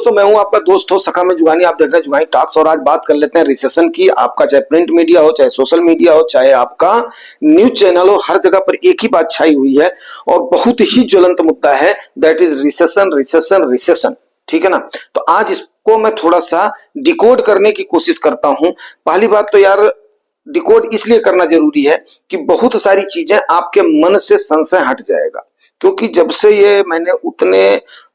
दोस्तों, मैं हूं आपका दोस्त हो सखा में जुगानी। आप देख रहे हैं जुगानी टॉक्स और आज बात कर लेते हैं रिसेशन की। आपका चाहे प्रिंट मीडिया हो, चाहे सोशल मीडिया हो, चाहे आपका न्यूज चैनल हो, हर जगह पर एक ही बात छाई हुई है और बहुत ही ज्वलंत मुद्दा है, that is recession recession recession. ठीक है ना। तो आज इसको मैं थोड़ा सा डिकोड करने की कोशिश करता हूं। पहली बात तो यार, डिकोड इसलिए करना जरूरी है कि बहुत सारी चीजें आपके मन से संशय हट जाएगा। क्योंकि जब से ये मैंने उतने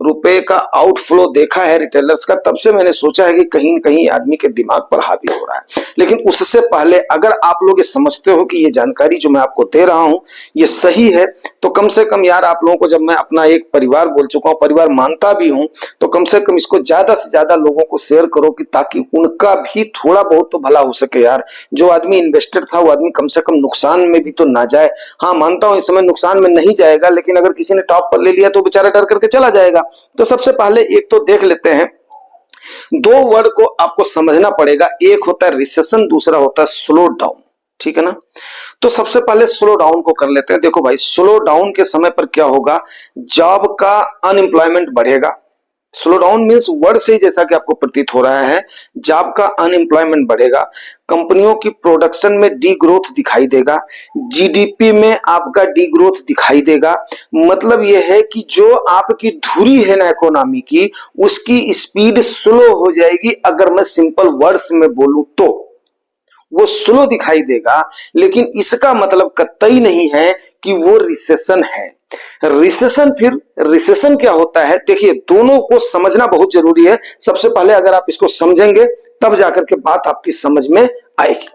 रुपए का आउटफ्लो देखा है रिटेलर्स का, तब से मैंने सोचा है कि कहीं न कहीं आदमी के दिमाग पर हावी हो रहा है। लेकिन उससे पहले अगर आप लोग ये समझते हो कि ये जानकारी जो मैं आपको दे रहा हूं ये सही है, तो कम से कम यार आप लोगों को, जब मैं अपना एक परिवार बोल चुका हूं, परिवार मानता भी हूं, तो कम से कम इसको ज्यादा से ज्यादा लोगों को शेयर करो कि ताकि उनका भी थोड़ा बहुत तो भला हो सके यार। जो आदमी इन्वेस्टेड था वो आदमी कम से कम नुकसान में भी तो ना जाए। हाँ, मानता हूं इस समय नुकसान में नहीं जाएगा, लेकिन अगर किसी ने टॉप पर ले लिया तो बेचारा डर करके चला जाएगा। तो सबसे पहले एक तो देख लेते हैं, दो वर्ड को आपको समझना पड़ेगा। एक होता है रिसेशन, दूसरा होता है स्लो डाउन। ठीक है ना। तो सबसे पहले स्लो डाउन को कर लेते हैं। देखो भाई, स्लो डाउन के समय पर क्या होगा, जॉब का अनएम्प्लॉयमेंट बढ़ेगा। स्लो डाउन मीन्स वर्ड से ही जैसा कि आपको प्रतीत हो रहा है, जॉब का अनएम्प्लॉयमेंट बढ़ेगा, कंपनियों की प्रोडक्शन में डी ग्रोथ दिखाई देगा, जीडीपी में आपका डी ग्रोथ दिखाई देगा। मतलब यह है कि जो आपकी धुरी है ना इकोनॉमी की, उसकी स्पीड स्लो हो जाएगी। अगर मैं सिंपल वर्ड्स में बोलूं तो वो स्लो दिखाई देगा, लेकिन इसका मतलब कतई नहीं है कि वो रिसेशन है। रिसेशन, फिर रिसेशन क्या होता है, देखिए दोनों को समझना बहुत जरूरी है। सबसे पहले अगर आप इसको समझेंगे तब जाकर के बात आपकी समझ में आएगी।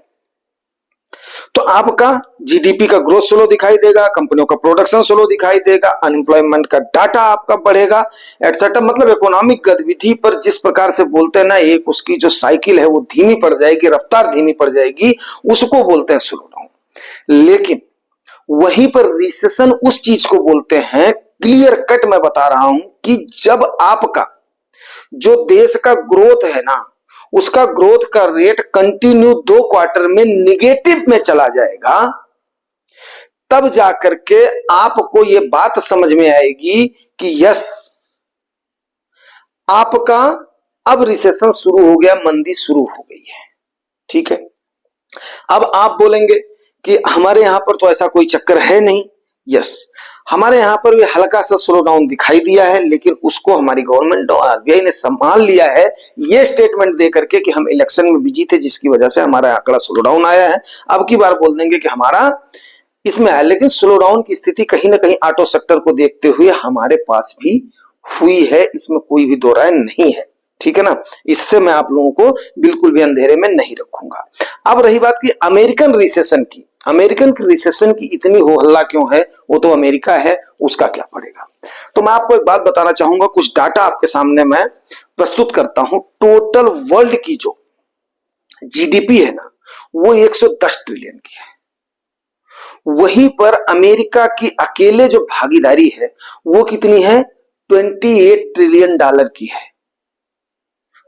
तो आपका जीडीपी का ग्रोथ स्लो दिखाई देगा, कंपनियों का प्रोडक्शन स्लो दिखाई देगा, अनएम्प्लॉयमेंट का डाटा आपका बढ़ेगा, एटसेट्रा। मतलब इकोनॉमिक गतिविधि पर जिस प्रकार से बोलते हैं ना, एक उसकी जो साइकिल है वो धीमी पड़ जाएगी, रफ्तार धीमी पड़ जाएगी, उसको बोलते हैं स्लो डाउन। लेकिन वहीं पर रिसेशन उस चीज को बोलते हैं, क्लियर कट मैं बता रहा हूं, कि जब आपका जो देश का ग्रोथ है ना, उसका ग्रोथ का रेट कंटिन्यू 2 क्वार्टर में निगेटिव में चला जाएगा, तब जाकर के आपको यह बात समझ में आएगी कि यस, आपका अब रिसेशन शुरू हो गया, मंदी शुरू हो गई है। ठीक है। अब आप बोलेंगे कि हमारे यहां पर तो ऐसा कोई चक्कर है नहीं। यस, हमारे यहां पर भी हल्का सा स्लो डाउन दिखाई दिया है, लेकिन उसको हमारी गवर्नमेंट और आरबीआई ने संभाल लिया है, ये स्टेटमेंट दे करके कि हम इलेक्शन में बिजी थे, जिसकी वजह से हमारा आंकड़ा स्लो डाउन आया है। अब की बार बोल देंगे कि हमारा इसमें आया, लेकिन स्लो डाउन की स्थिति कहीं ना कहीं ऑटो सेक्टर को देखते हुए हमारे पास भी हुई है, इसमें कोई भी दो राय नहीं है। ठीक है ना। इससे मैं आप लोगों को बिल्कुल भी अंधेरे में नहीं रखूंगा। अब रही बात की अमेरिकन रिसेशन की, अमेरिकन की रिसेशन की इतनी हो हल्ला क्यों है, वो तो अमेरिका है, उसका क्या पड़ेगा। तो मैं आपको एक बात बताना चाहूंगा, कुछ डाटा आपके सामने मैं प्रस्तुत करता हूं। टोटल वर्ल्ड की जो जीडीपी है ना, वो 110 ट्रिलियन की है। वहीं पर अमेरिका की अकेले जो भागीदारी है वो कितनी है, 28 ट्रिलियन डॉलर की है।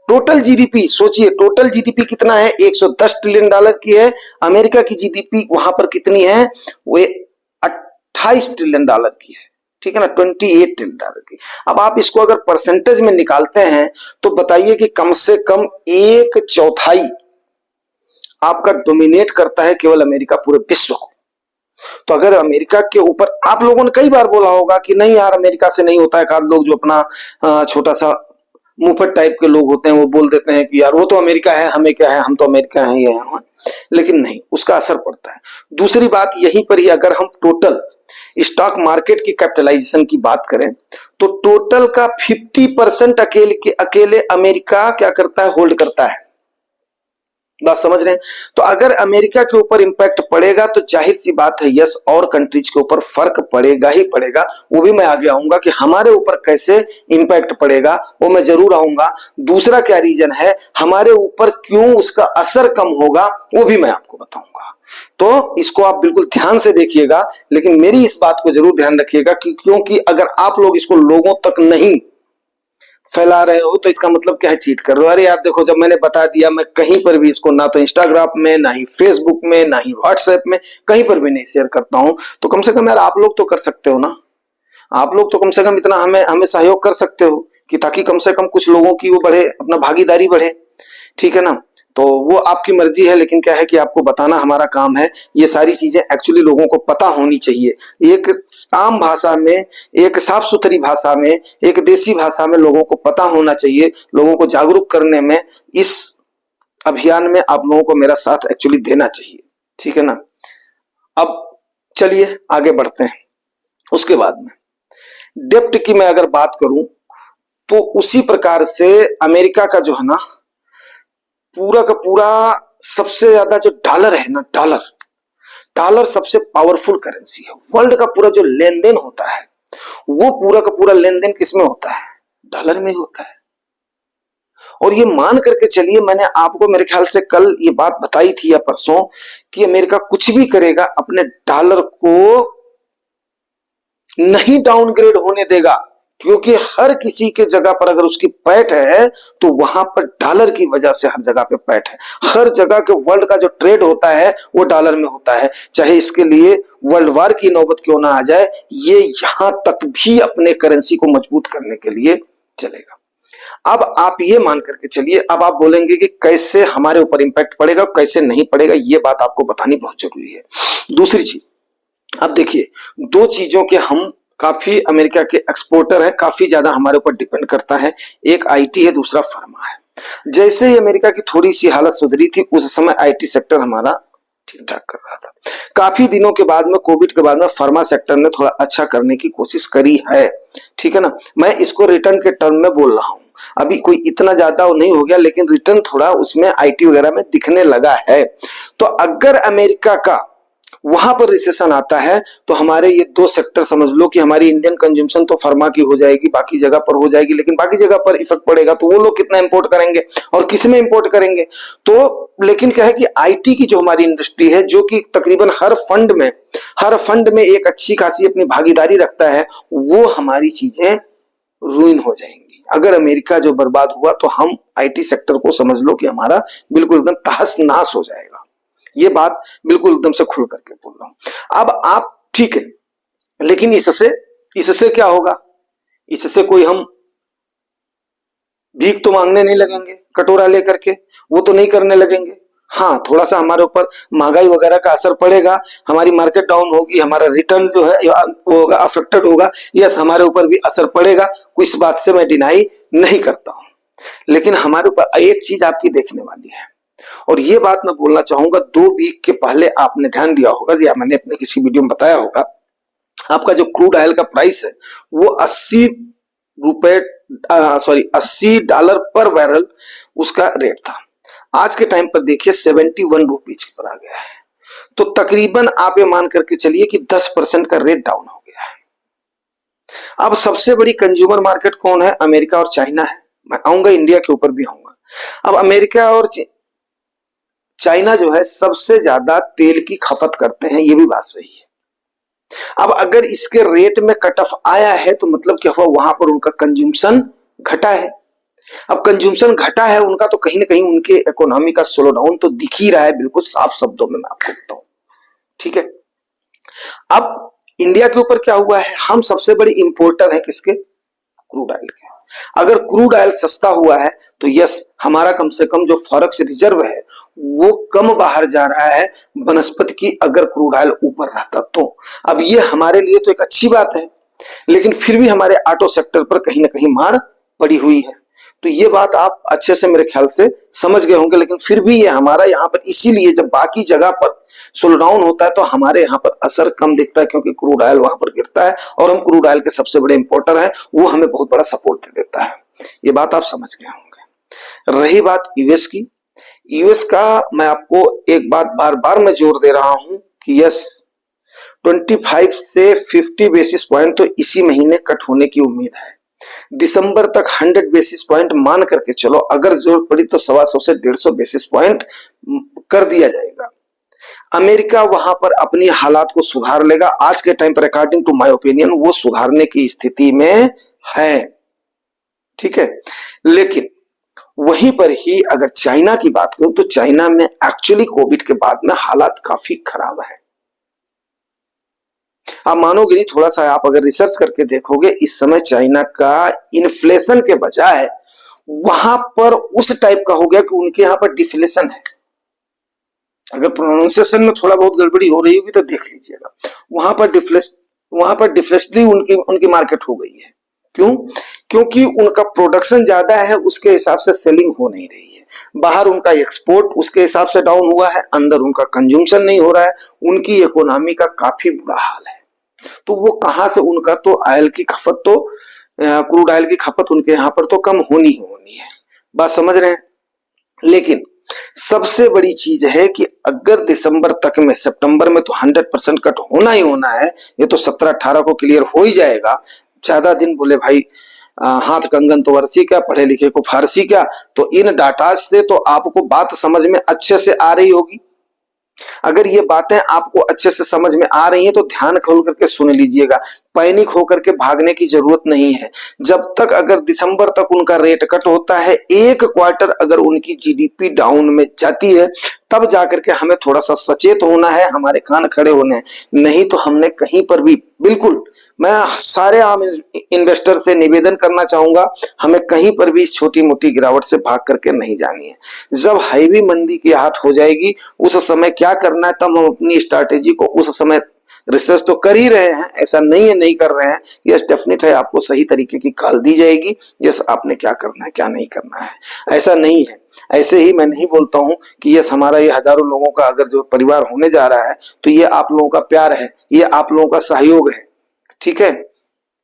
टोटल जीडीपी सोचिए, टोटल जीडीपी कितना है, 110 ट्रिलियन डॉलर की है। अमेरिका की जीडीपी वहां पर कितनी है, वो 28 ट्रिलियन डॉलर की है। ठीक है ना, 28 ट्रिलियन डॉलर की। अब आप इसको अगर परसेंटेज में निकालते हैं तो बताइए कि कम से कम 1/4 आपका डोमिनेट करता है केवल अमेरिका पूरे विश्व को। तो अगर अमेरिका के ऊपर, आप लोगों ने कई बार बोला होगा कि नहीं यार अमेरिका से नहीं होता है, खास लोग जो अपना छोटा सा मुफत टाइप के लोग होते हैं वो बोल देते हैं कि यार वो तो अमेरिका है, हमें क्या है, हम तो अमेरिका हैं, ये हैं। लेकिन नहीं, उसका असर पड़ता है। दूसरी बात यहीं पर ही, अगर हम टोटल स्टॉक मार्केट की कैपिटलाइजेशन की बात करें तो टोटल का 50% अकेले अमेरिका क्या करता है, होल्ड करता है। बात समझ रहे हैं। तो अगर अमेरिका के ऊपर इंपैक्ट पड़ेगा तो जाहिर सी बात है यस, और कंट्रीज के ऊपर फर्क पड़ेगा ही पड़ेगा। वो भी मैं आगे आऊंगा कि हमारे ऊपर कैसे इंपैक्ट पड़ेगा, वो मैं जरूर आऊंगा। दूसरा क्या रीजन है, हमारे ऊपर क्यों उसका असर कम होगा, वो भी मैं आपको बताऊंगा। तो इसको आप बिल्कुल ध्यान से देखिएगा, लेकिन मेरी इस बात को जरूर ध्यान रखिएगा कि क्योंकि अगर आप लोग इसको लोगों तक नहीं फैला रहे हो तो इसका मतलब क्या है, चीट कर रहे हो। अरे यार देखो, जब मैंने बता दिया, मैं कहीं पर भी इसको ना तो इंस्टाग्राम में, ना ही फेसबुक में, ना ही व्हाट्सएप में, कहीं पर भी नहीं शेयर करता हूं। तो कम से कम यार आप लोग तो कर सकते हो ना, आप लोग तो कम से कम इतना हमें सहयोग कर सकते हो कि ताकि कम से कम कुछ लोगों की वो बढ़े, अपना भागीदारी बढ़े, ठीक है ना। तो वो आपकी मर्जी है, लेकिन क्या है कि आपको बताना हमारा काम है। ये सारी चीजें एक्चुअली लोगों को पता होनी चाहिए, एक आम भाषा में, एक साफ सुथरी भाषा में, एक देसी भाषा में लोगों को पता होना चाहिए। लोगों को जागरूक करने में, इस अभियान में आप लोगों को मेरा साथ एक्चुअली देना चाहिए, ठीक है ना। अब चलिए आगे बढ़ते हैं। उसके बाद में डेप्ट की मैं अगर बात करूं तो उसी प्रकार से अमेरिका का जो है ना पूरा का पूरा सबसे ज्यादा जो डॉलर है ना, डॉलर डॉलर सबसे पावरफुल करेंसी है। वर्ल्ड का पूरा जो लेन देन होता है वो पूरा का पूरा लेन देन किसमें होता है? डॉलर में होता है। और ये मान करके चलिए, मैंने आपको मेरे ख्याल से कल ये बात बताई थी या परसों कि अमेरिका कुछ भी करेगा अपने डॉलर को नहीं डाउनग्रेड होने देगा, क्योंकि हर किसी के जगह पर अगर उसकी पैठ है तो वहां पर डॉलर की वजह से हर जगह पे पैठ है। हर जगह के वर्ल्ड का जो ट्रेड होता है वो डॉलर में होता है, चाहे इसके लिए वर्ल्ड वार की नौबत क्यों ना आ जाए, ये यहां तक भी अपने करेंसी को मजबूत करने के लिए चलेगा। अब आप ये मान करके चलिए, अब आप बोलेंगे कि कैसे हमारे ऊपर इंपैक्ट पड़ेगा, कैसे नहीं पड़ेगा, ये बात आपको बतानी बहुत जरूरी है। दूसरी चीज, अब देखिए, दो चीजों के हम काफी अमेरिका के एक्सपोर्टर हैं, काफी ज्यादा हमारे ऊपर डिपेंड करता है। एक आईटी है, दूसरा फार्मा है। जैसे ही अमेरिका की थोड़ी सी हालत सुधरी थी उस समय आईटी सेक्टर हमारा ठीक ठाक कर रहा था। काफी दिनों के बाद में, कोविड के बाद में, फार्मा सेक्टर ने थोड़ा अच्छा करने की कोशिश करी है, ठीक है ना। मैं इसको रिटर्न के टर्म में बोल रहा हूं, अभी कोई इतना ज्यादा नहीं हो गया, लेकिन रिटर्न थोड़ा उसमें आईटी वगैरह में दिखने लगा है। तो अगर अमेरिका का वहां पर रिसेशन आता है तो हमारे ये दो सेक्टर समझ लो कि हमारी इंडियन कंज्यूमशन तो फार्मा की हो जाएगी, बाकी जगह पर हो जाएगी, लेकिन बाकी जगह पर इफेक्ट पड़ेगा तो वो लोग कितना इंपोर्ट करेंगे और किस में इंपोर्ट करेंगे। तो लेकिन क्या है कि आईटी की जो हमारी इंडस्ट्री है, जो कि तकरीबन हर फंड में एक अच्छी खासी अपनी भागीदारी रखता है, वो हमारी चीजें रुइन हो जाएंगी। अगर अमेरिका जो बर्बाद हुआ तो हम आईटी सेक्टर को समझ लो कि हमारा बिल्कुल एकदम तहस नहस हो जाएगा। ये बात बिल्कुल एकदम से खुल करके बोल रहा हूं। अब आप ठीक है, लेकिन इससे क्या होगा? इससे कोई हम भीख तो मांगने नहीं लगेंगे कटोरा लेकर के, वो तो नहीं करने लगेंगे। हाँ, थोड़ा सा हमारे ऊपर महंगाई वगैरह का असर पड़ेगा, हमारी मार्केट डाउन होगी, हमारा रिटर्न जो है वो होगा, अफेक्टेड होगा। यस, हमारे ऊपर भी असर पड़ेगा, इस बात से मैं डिनाई नहीं करता हूं। लेकिन हमारे ऊपर एक चीज आपकी देखने वाली है, और ये बात मैं बोलना चाहूंगा। 2 वीक के पहले आपने ध्यान दिया होगा या मैंने अपने किसी वीडियो में बताया होगा, आपका जो क्रूड ऑयल का प्राइस है वो 80 रुपए $80 पर बैरल उसका रेट था। आज के टाइम पर देखिए 71 रुपीज पर आ गया है। तो तकरीबन आप ये मान करके चलिए कि 10% का रेट डाउन हो गया है। अब सबसे बड़ी कंज्यूमर मार्केट कौन है? अमेरिका और चाइना है। मैं आऊंगा इंडिया के ऊपर भी आऊंगा। अब अमेरिका और चाइना जो है सबसे ज्यादा तेल की खपत करते हैं, ये भी बात सही है। अब अगर इसके रेट में कट ऑफ आया है तो मतलब क्या हुआ? वहां पर उनका कंज्यूमशन घटा है। अब कंज्यूमशन घटा है उनका, तो कहीं ना कहीं उनके इकोनॉमी का स्लो डाउन तो दिख ही रहा है, बिल्कुल साफ शब्दों में मैं आपको बताऊं, ठीक है। अब इंडिया के ऊपर क्या हुआ है? हम सबसे बड़ी इंपोर्टर हैं किसके? क्रूड ऑयल के। अगर क्रूड ऑयल सस्ता हुआ है तो यस, हमारा कम से कम जो फॉरेक्स रिजर्व है वो कम बाहर जा रहा है बनस्पति की, अगर क्रूड ऑयल ऊपर रहता तो। अब ये हमारे लिए तो एक अच्छी बात है, लेकिन फिर भी हमारे ऑटो सेक्टर पर कहीं ना कहीं मार पड़ी हुई है। तो ये बात आप अच्छे से मेरे ख्याल से समझ गए होंगे। लेकिन फिर भी ये हमारा यहाँ पर, इसीलिए जब बाकी जगह पर स्लो डाउन होता है तो हमारे यहाँ पर असर कम दिखता है, क्योंकि क्रूड ऑयल वहां पर गिरता है और हम क्रूड ऑयल के सबसे बड़े इंपोर्टर हैं, वो हमें बहुत बड़ा सपोर्ट दे देता है। ये बात आप समझ गए होंगे। रही बात यूएस की, यूएस का मैं आपको एक बात बार बार मैं जोर दे रहा हूं कि यस, 25 से 50 बेसिस पॉइंट तो इसी महीने कट होने की उम्मीद है। दिसंबर तक 100 बेसिस पॉइंट मान करके चलो, अगर जरूरत पड़ी तो 125 से 150 बेसिस पॉइंट कर दिया जाएगा। अमेरिका वहां पर अपनी हालात को सुधार लेगा। आज के टाइम पर अकॉर्डिंग टू माय ओपिनियन वो सुधारने की स्थिति में है, ठीक है। लेकिन वहीं पर ही अगर चाइना की बात करूं तो चाइना में एक्चुअली कोविड के बाद में हालात काफी खराब है। आप मानोगे नहीं, थोड़ा सा आप अगर रिसर्च करके देखोगे, इस समय चाइना का इन्फ्लेशन के बजाय वहां पर उस टाइप का हो गया कि उनके यहाँ पर डिफ्लेशन है। अगर प्रोनाउंसिएशन में थोड़ा बहुत गड़बड़ी हो रही होगी तो देख लीजिएगा। वहां पर डिफ्लेशनरी उनकी उनकी मार्केट हो गई है। क्यों? क्योंकि उनका प्रोडक्शन ज्यादा है, उसके हिसाब से सेलिंग हो नहीं रही है। बाहर उनका एक्सपोर्ट उसके हिसाब से डाउन हुआ है, अंदर उनका कंज्यूमशन नहीं हो रहा है, उनकी इकोनॉमी का काफी बुरा हाल है। तो वो कहां से, उनका तो ऑयल की खपत तो क्रूड ऑयल की खपत उनके यहाँ पर तो कम होनी ही होनी है। बात समझ रहे हैं? लेकिन सबसे बड़ी चीज है कि अगर दिसंबर तक में, सितंबर में तो 100% कट होना ही होना है, ये तो 17-18 को क्लियर हो ही जाएगा। ज्यादा दिन बोले भाई हाथ कंगन तो वर्सी क्या, पढ़े लिखे को फारसी क्या। तो इन डाटा से तो आपको बात समझ में अच्छे से आ रही होगी। अगर ये बातें आपको अच्छे से समझ में आ रही हैं तो ध्यान खोल करके सुन लीजिएगा। पैनिक होकर के भागने की जरूरत नहीं है। जब तक अगर दिसंबर तक उनका रेट कट होता है, एक क्वार्टर अगर उनकी जीडीपी डाउन में जाती है, तब जाकर के हमें थोड़ा सा सचेत होना है, हमारे कान खड़े होने हैं। नहीं तो हमने कहीं पर भी, बिल्कुल मैं सारे आम इन्वेस्टर से निवेदन करना चाहूंगा, हमें कहीं पर भी इस छोटी मोटी गिरावट से भाग करके नहीं जानी है। जब हैवी मंदी की हाथ हो जाएगी, उस समय क्या करना है, तब हम अपनी स्ट्रैटेजी को उस समय, रिसर्च तो कर ही रहे हैं, ऐसा नहीं है नहीं कर रहे हैं। यस डेफिनेट है, आपको सही तरीके की कॉल दी जाएगी। यस आपने क्या करना है क्या नहीं करना है, ऐसा नहीं है। ऐसे ही मैं नहीं बोलता हूं कि यस हमारा ये हजारों लोगों का अगर जो परिवार होने जा रहा है तो ये आप लोगों का प्यार है, ये आप लोगों का सहयोग है। ठीक है,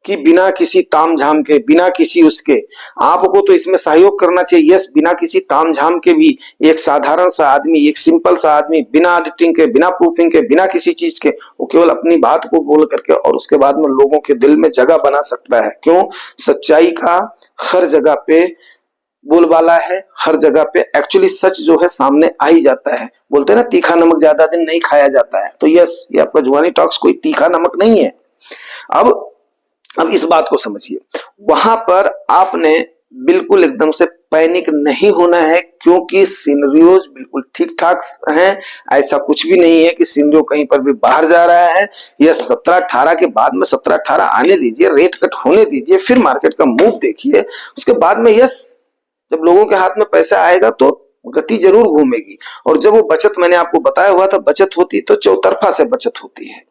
कि बिना किसी तामझाम के, बिना किसी उसके आपको तो इसमें सहयोग करना चाहिए। यस बिना किसी तामझाम के भी एक साधारण सा आदमी, एक सिंपल सा आदमी, बिना ऑडिटिंग के, बिना प्रूफिंग के, बिना किसी चीज के, वो केवल अपनी बात को बोल करके और उसके बाद में लोगों के दिल में जगह बना सकता है। क्यों? सच्चाई का हर जगह पे बोलबाला है, हर जगह पे एक्चुअली सच जो है सामने आ ही जाता है। बोलते हैं ना, तीखा नमक ज्यादा दिन नहीं खाया जाता है। तो यस, ये आपका जुबानी टॉक्स कोई तीखा नमक नहीं है। अब इस बात को समझिए, वहां पर आपने बिल्कुल एकदम से पैनिक नहीं होना है, क्योंकि सिनेरियोज बिल्कुल ठीक ठाक हैं। ऐसा कुछ भी नहीं है कि सिनेरियो कहीं पर भी बाहर जा रहा है। यह 17-18 के बाद में, 17-18 आने दीजिए, रेट कट होने दीजिए, फिर मार्केट का मूव देखिए। उसके बाद में यस, जब लोगों के हाथ में पैसा आएगा तो गति जरूर घूमेगी। और जब वो बचत, मैंने आपको बताया हुआ था, बचत होती तो चौतरफा से बचत होती है।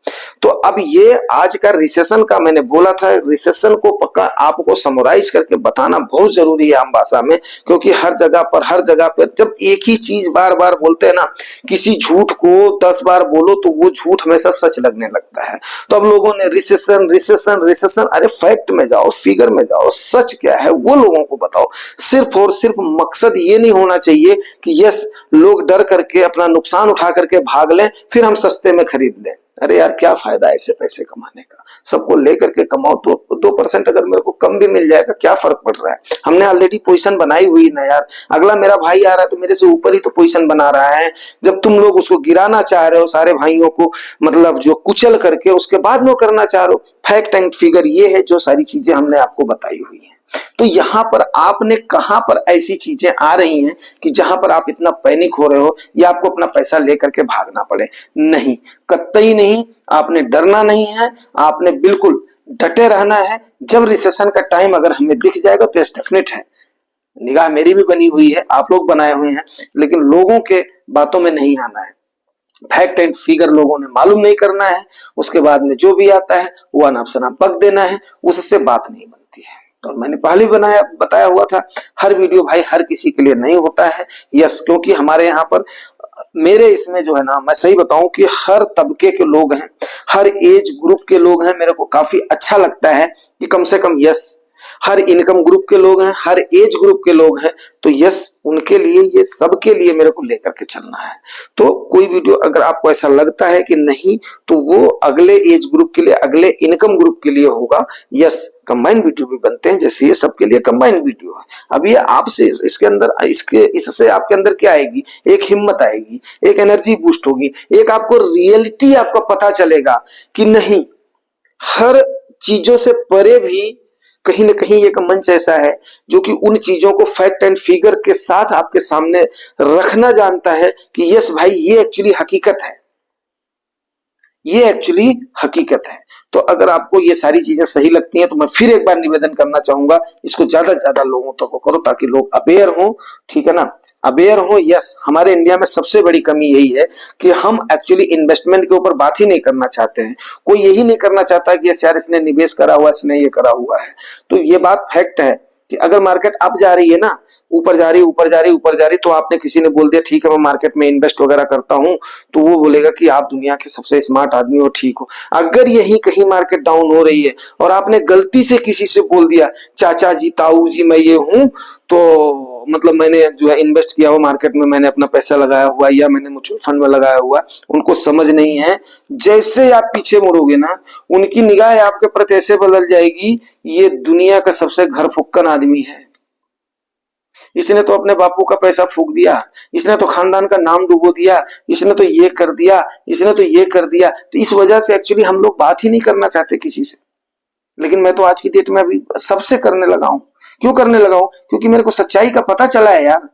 तो अब ये आज का रिसेशन का मैंने बोला था, रिसेशन को पक्का आपको समराइज करके बताना बहुत जरूरी है आम भाषा में। क्योंकि हर जगह पर जब एक ही चीज बार बार बोलते हैं ना, किसी झूठ को 10 बार बोलो तो वो झूठ हमेशा सच लगने लगता है। तो अब लोगों ने रिसेशन रिसेशन रिसेशन, अरे फैक्ट में जाओ, फिगर में जाओ, सच क्या है वो लोगों को बताओ। सिर्फ और सिर्फ मकसद ये नहीं होना चाहिए कि यस लोग डर करके अपना नुकसान उठा करके भाग लें, फिर हम सस्ते में खरीद लें। अरे यार क्या फायदा ऐसे पैसे कमाने का, सबको लेकर के कमाओ। तो 2% अगर मेरे को कम भी मिल जाएगा, क्या फर्क पड़ रहा है। हमने ऑलरेडी पोजीशन बनाई हुई ना यार। अगला मेरा भाई आ रहा है तो मेरे से ऊपर ही तो पोजीशन बना रहा है। जब तुम लोग उसको गिराना चाह रहे हो, सारे भाइयों को मतलब जो कुचल करके, उसके बाद में करना चाह रहे हो। फैक्ट एंड फिगर ये है, जो सारी चीजें हमने आपको बताई हुई है। तो यहां पर आपने कहां पर ऐसी चीजें आ रही हैं कि जहां पर आप इतना पैनिक हो रहे हो या आपको अपना पैसा लेकर के भागना पड़े। नहीं, कतई नहीं, आपने डरना नहीं है, आपने बिल्कुल डटे रहना है। जब रिसेशन का टाइम अगर हमें दिख जाएगा तो डेफिनेट है, निगाह मेरी भी बनी हुई है, आप लोग बनाए हुए हैं, लेकिन लोगों के बातों में नहीं आना है। फैक्ट एंड फिगर लोगों ने मालूम नहीं करना है। उसके बाद में जो भी आता है वो अनाप शनाप बक देना है, उससे बात नहीं बनती है। और मैंने पहले बताया हुआ था, हर वीडियो भाई हर किसी के लिए नहीं होता है। यस, क्योंकि हमारे यहाँ पर, मेरे इसमें जो है ना, मैं सही बताऊं कि हर तबके के लोग हैं, हर एज ग्रुप के लोग हैं। मेरे को काफी अच्छा लगता है कि कम से कम यस हर इनकम ग्रुप के लोग हैं, हर एज ग्रुप के लोग हैं। तो यस उनके लिए, ये सबके लिए मेरे को लेकर के चलना है। तो कोई वीडियो अगर आपको ऐसा लगता है कि नहीं, तो वो अगले एज ग्रुप के लिए, अगले इनकम ग्रुप के लिए होगा। यस, कंबाइंड वीडियो भी बनते हैं, जैसे ये सबके लिए कंबाइंड वीडियो है। अब ये आपसे इसके अंदर, इससे आपके अंदर क्या आएगी, एक हिम्मत आएगी, एक एनर्जी बूस्ट होगी, एक आपको रियलिटी आपका पता चलेगा कि नहीं, हर चीजों से परे भी कहीं ना कहीं एक मंच ऐसा है जो कि उन चीजों को फैक्ट एंड फिगर के साथ आपके सामने रखना जानता है कि यस भाई ये एक्चुअली हकीकत है, ये एक्चुअली हकीकत है। तो अगर आपको ये सारी चीजें सही लगती हैं तो मैं फिर एक बार निवेदन करना चाहूंगा, इसको ज्यादा से ज्यादा लोगों तक करो ताकि लोग अवेयर हों, ठीक है ना, अवेयर हो। यस, हमारे इंडिया में सबसे बड़ी कमी यही है कि हम एक्चुअली इन्वेस्टमेंट के ऊपर बात ही नहीं करना चाहते हैं। कोई यही नहीं करना चाहता कि यस यार इसने निवेश करा हुआ, इसने ये करा हुआ है। तो ये बात फैक्ट है कि अगर मार्केट अप जा रही है ना, ऊपर जा रही, ऊपर जा रही, ऊपर जा रही, तो आपने किसी ने बोल दिया ठीक है मैं मार्केट में इन्वेस्ट वगैरह करता हूं, तो वो बोलेगा कि आप दुनिया के सबसे स्मार्ट आदमी हो, ठीक हो। अगर यही कहीं मार्केट डाउन हो रही है और आपने गलती से किसी से बोल दिया चाचा जी, ताऊ जी, मैं ये हूं, तो मतलब मैंने जो है इन्वेस्ट किया हुआ मार्केट में, मैंने अपना पैसा लगाया हुआ या मैंने म्यूचुअल फंड में लगाया हुआ, उनको समझ नहीं है। जैसे आप पीछे मुड़ोगे ना, उनकी निगाह आपके प्रति ऐसे बदल जाएगी, ये दुनिया का सबसे घर फुक्कन आदमी है, इसने तो अपने बापू का पैसा फूक दिया, इसने तो खानदान का नाम डुबो दिया, इसने तो ये कर दिया, इसने तो ये कर दिया। तो इस वजह से एक्चुअली हम लोग बात ही नहीं करना चाहते किसी से। लेकिन मैं तो आज की डेट में अभी सबसे करने लगा हूं। क्यों करने लगा हूं? क्योंकि मेरे को सच्चाई का पता चला है यार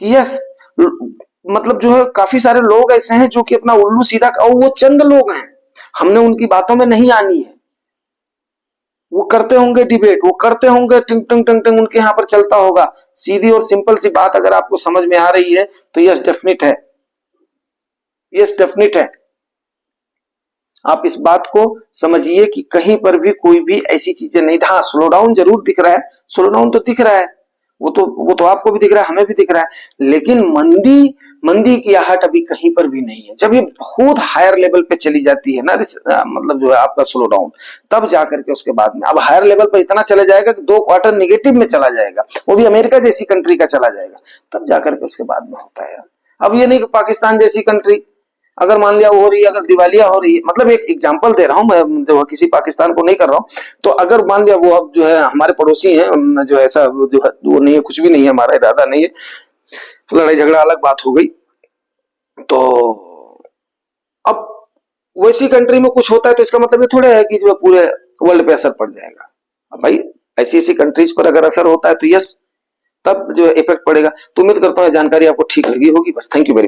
कि यस, मतलब जो है काफी सारे लोग ऐसे हैं जो कि अपना उल्लू सीधा, और वो चंद लोग हैं, हमने उनकी बातों में नहीं आनी है। वो करते होंगे डिबेट, वो करते होंगे टिंग टिंग टिंग टिंग, उनके यहाँ पर चलता होगा। सीधी और सिंपल सी बात अगर आपको समझ में आ रही है तो यस डेफिनेट है, यस डेफिनेट है। आप इस बात को समझिए कि कहीं पर भी कोई भी ऐसी चीजें नहीं। हाँ, स्लो डाउन जरूर दिख रहा है, स्लो डाउन तो दिख रहा है, वो तो आपको भी दिख रहा है, हमें भी दिख रहा है। लेकिन मंदी, मंदी की आहट अभी कहीं पर भी नहीं है। जब ये बहुत हायर लेवल पे चली जाती है ना, मतलब जो है आपका स्लो डाउन, तब जाकर के उसके बाद में अब हायर लेवल पर इतना चला जाएगा कि 2 क्वार्टर निगेटिव में चला जाएगा, वो भी अमेरिका जैसी कंट्री का चला जाएगा, तब जाकर के उसके बाद में होता है यार। अब ये नहीं कि पाकिस्तान जैसी कंट्री अगर मान लिया हो रही है, अगर दिवालिया हो रही है, मतलब एक एग्जांपल दे रहा हूं मैं, जो किसी पाकिस्तान को नहीं कर रहा हूं, तो अगर मान लिया वो अब जो है हमारे पड़ोसी हैं, जो ऐसा जो है वो नहीं है, कुछ भी नहीं है, हमारा इरादा नहीं है, लड़ाई झगड़ा अलग बात हो गई। तो अब वैसी कंट्री में कुछ होता है तो इसका मतलब ये थोड़ा है कि जो पूरे वर्ल्ड पे असर पड़ जाएगा। अब भाई ऐसी ऐसी कंट्रीज पर अगर असर होता है तो यस, तब जो इफेक्ट पड़ेगा। तो उम्मीद करता हूँ जानकारी आपको ठीक लगी होगी। बस, थैंक यू वेरी मच।